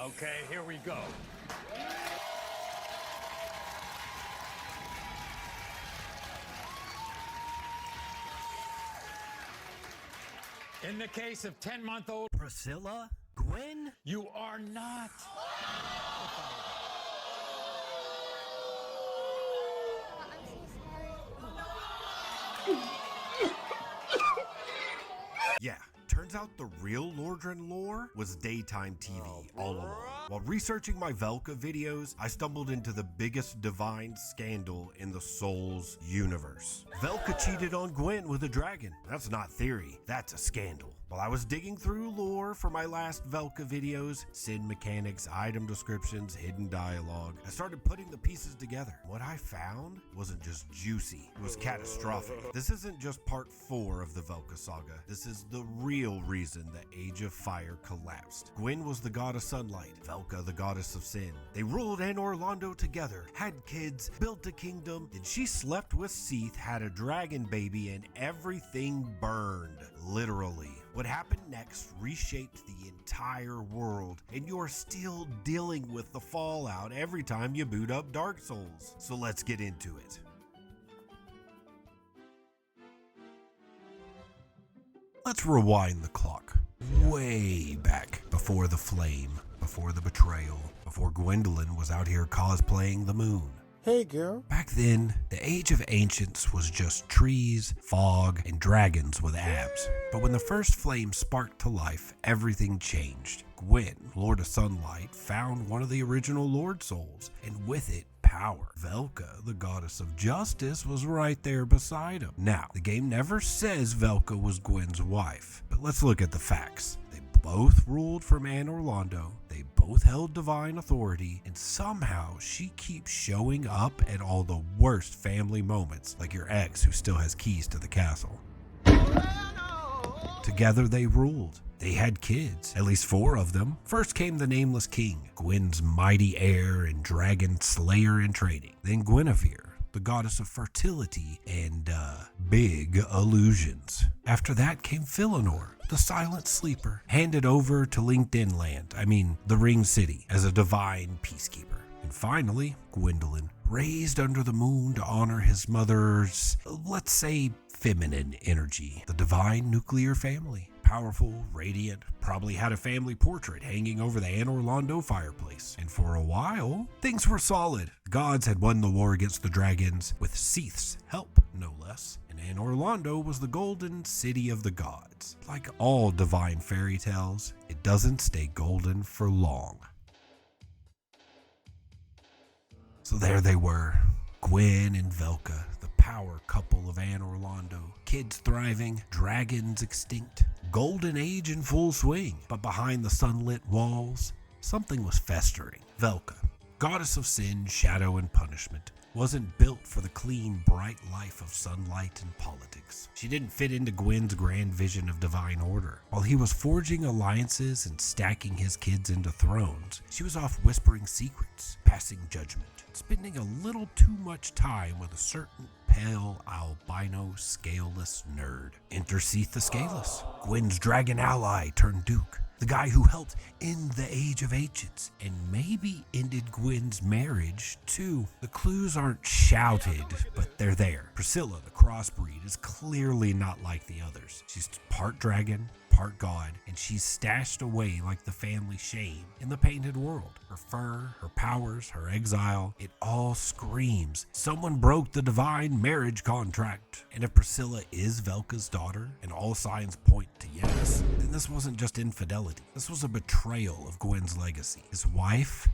Okay, here we go. In the case of 10-month-old Priscilla? Gwyn? you are not. Yeah, turns out the real Lordran lore was daytime TV all along. While researching my Velka videos, I stumbled into the biggest divine scandal in the Souls universe. Velka cheated on Gwyn with a dragon. That's not theory, that's a scandal. While I was digging through lore for my last Velka videos, sin mechanics, item descriptions, hidden dialogue, I started putting the pieces together. What I found wasn't just juicy, it was catastrophic. This isn't just part 4 of the Velka saga. This is the real reason the Age of Fire collapsed. Gwyn was the god of sunlight, Velka the goddess of sin. They ruled Anor Londo together, had kids, built a kingdom, and she slept with Seath, had a dragon baby, and everything burned. Literally. What happened next reshaped the entire world, and you're still dealing with the fallout every time you boot up Dark Souls. So let's get into it. Let's rewind the clock. Way back before the flame, before the betrayal, before Gwendolyn was out here cosplaying the moon. Hey, girl. Back then, the Age of Ancients was just trees, fog, and dragons with abs. But when the first flame sparked to life, everything changed. Gwyn, Lord of Sunlight, found one of the original Lord Souls, and with it, power. Velka, the goddess of justice, was right there beside him. Now, the game never says Velka was Gwyn's wife, but let's look at the facts. They both ruled from Anor Londo, they both held divine authority, and somehow she keeps showing up at all the worst family moments, like your ex who still has keys to the castle. Together they ruled. They had kids, at least 4 of them. First came the Nameless King, Gwyn's mighty heir and dragon slayer in training. Then Guinevere, the goddess of fertility and, big illusions. After that came Philinor, the silent sleeper, handed over to LinkedIn Land, the Ring City, as a divine peacekeeper. And finally, Gwendolyn, raised under the moon to honor his mother's, let's say, feminine energy, the divine nuclear family. Powerful, radiant, probably had a family portrait hanging over the Anor Londo fireplace. And for a while, things were solid. The gods had won the war against the dragons, with Seath's help, no less. And Anor Londo was the golden city of the gods. Like all divine fairy tales, it doesn't stay golden for long. So there they were, Gwyn and Velka, the power couple of Anor Londo. Kids thriving, dragons extinct, golden age in full swing. But behind the sunlit walls, something was festering. Velka, goddess of sin, shadow, and punishment, wasn't built for the clean, bright life of sunlight and politics. She didn't fit into Gwyn's grand vision of divine order. While he was forging alliances and stacking his kids into thrones, she was off whispering secrets, passing judgment, spending a little too much time with a certain pale, albino, scaleless nerd. Enter Seath the Scaleless, Gwyn's dragon ally turned duke. The guy who helped end the Age of Ancients, and maybe ended Gwyn's marriage, too. The clues aren't shouted, but they're there. Priscilla, the crossbreed, is clearly not like the others. She's part dragon, part god, and she's stashed away like the family shame in the painted world. Her fur, her powers, her exile, it all screams someone broke the divine marriage contract. And if Priscilla is Velka's daughter, and all signs point to yes, then this wasn't just infidelity. This was a betrayal of Gwyn's legacy. His wife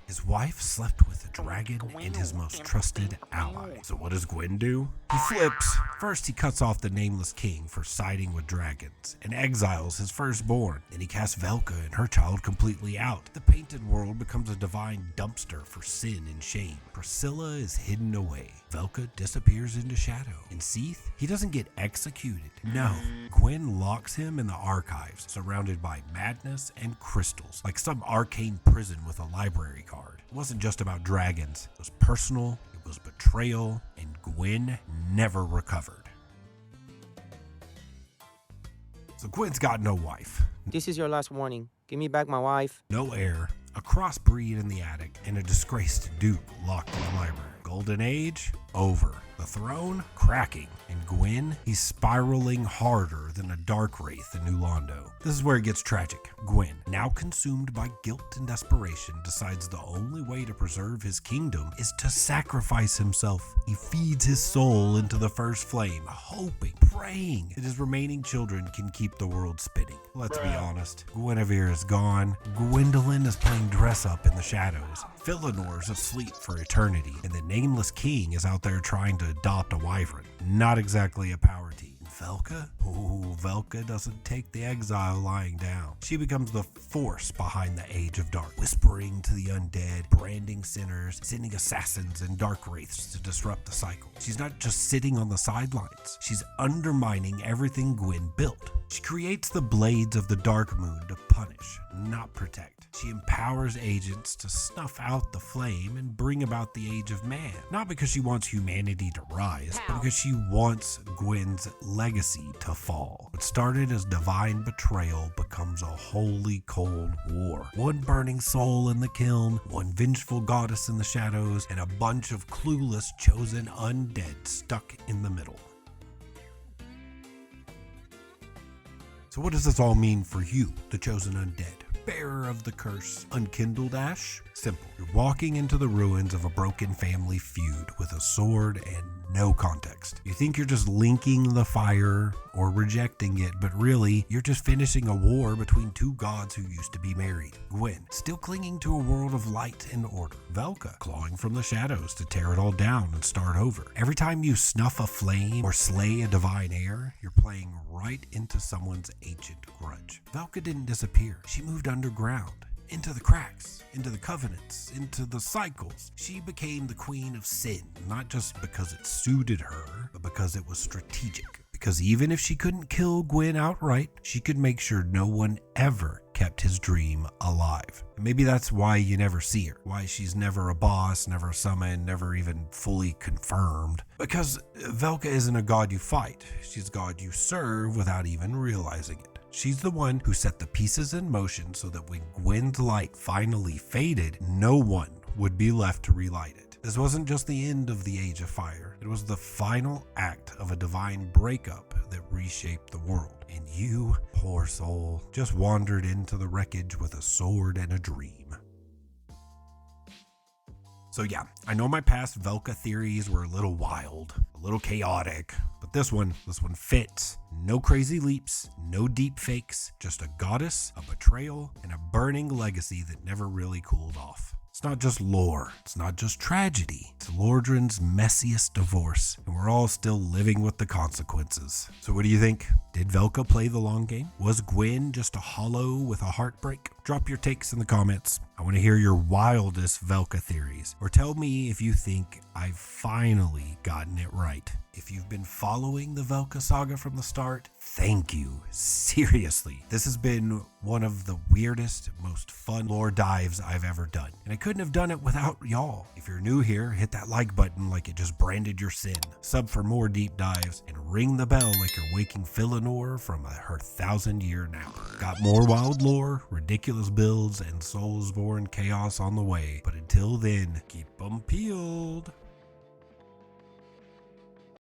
slept with a dragon and his most trusted ally. So what does Gwyn do? He flips. First, he cuts off the Nameless King for siding with dragons and exiles his firstborn. Then he casts Velka and her child completely out. The painted world becomes a divine dumpster for sin and shame. Priscilla is hidden away. Velka disappears into shadow. And Seath, he doesn't get executed. No, Gwyn locks him in the archives, surrounded by madness and crystals, like some arcane prison with a library card. It wasn't just about dragons. It was personal, it was betrayal, and Gwyn never recovered. So Gwyn's got no wife. This is your last warning. Give me back my wife. No heir, a crossbreed in the attic, and a disgraced duke locked in the library. Golden Age? Over. The throne? Cracking. And Gwyn? He's spiraling harder than a dark wraith in New Londo. This is where it gets tragic. Gwyn, now consumed by guilt and desperation, decides the only way to preserve his kingdom is to sacrifice himself. He feeds his soul into the first flame, hoping, praying that his remaining children can keep the world spinning. Let's be honest. Guinevere is gone. Gwendolyn is playing dress up in the shadows. Philinore's asleep for eternity, and the nameless king is out there trying to adopt a wyvern. Not exactly a power team. Velka? Oh, Velka doesn't take the exile lying down. She becomes the force behind the Age of Dark, whispering to the undead, branding sinners, sending assassins and dark wraiths to disrupt the cycle. She's not just sitting on the sidelines. She's undermining everything Gwyn built. She creates the blades of the Dark Moon to punish, not protect. She empowers agents to snuff out the flame and bring about the Age of Man. Not because she wants humanity to rise, but because she wants Gwyn's legacy to fall. What started as divine betrayal becomes a holy cold war. One burning soul in the kiln, one vengeful goddess in the shadows, and a bunch of clueless chosen undead stuck in the middle. So what does this all mean for you, the chosen undead? Bearer of the curse, unkindled ash? Simple. You're walking into the ruins of a broken family feud with a sword and no context. You think you're just linking the fire or rejecting it, but really, you're just finishing a war between two gods who used to be married. Gwyn, still clinging to a world of light and order. Velka, clawing from the shadows to tear it all down and start over. Every time you snuff a flame or slay a divine heir, you're playing right into someone's ancient grudge. Velka didn't disappear. She moved underground. Into the cracks, into the covenants, into the cycles. She became the queen of sin, not just because it suited her, but because it was strategic. Because even if she couldn't kill Gwyn outright, she could make sure no one ever kept his dream alive. And maybe that's why you never see her, why she's never a boss, never summoned, never even fully confirmed. Because Velka isn't a god you fight, she's a god you serve without even realizing it. She's the one who set the pieces in motion so that when Gwyn's light finally faded, no one would be left to relight it. This wasn't just the end of the Age of Fire. It was the final act of a divine breakup that reshaped the world. And you, poor soul, just wandered into the wreckage with a sword and a dream. So yeah, I know my past Velka theories were a little wild, a little chaotic, but this one fits. No crazy leaps, no deep fakes, just a goddess, a betrayal, and a burning legacy that never really cooled off. It's not just lore, it's not just tragedy, it's Lordran's messiest divorce, and we're all still living with the consequences. So what do you think? Did Velka play the long game? Was Gwyn just a hollow with a heartbreak? Drop your takes in the comments. I want to hear your wildest Velka theories, or tell me if you think I've finally gotten it right. If you've been following the Velka saga from the start, thank you. Seriously, this has been one of the weirdest, most fun lore dives I've ever done. And I couldn't have done it without y'all. If you're new here, hit that like button like it just branded your sin. Sub for more deep dives, and ring the bell like you're waking Philonore from her 1,000-year nap. Got more wild lore, ridiculous builds, and Soulsborne chaos on the way. But until then, keep them peeled.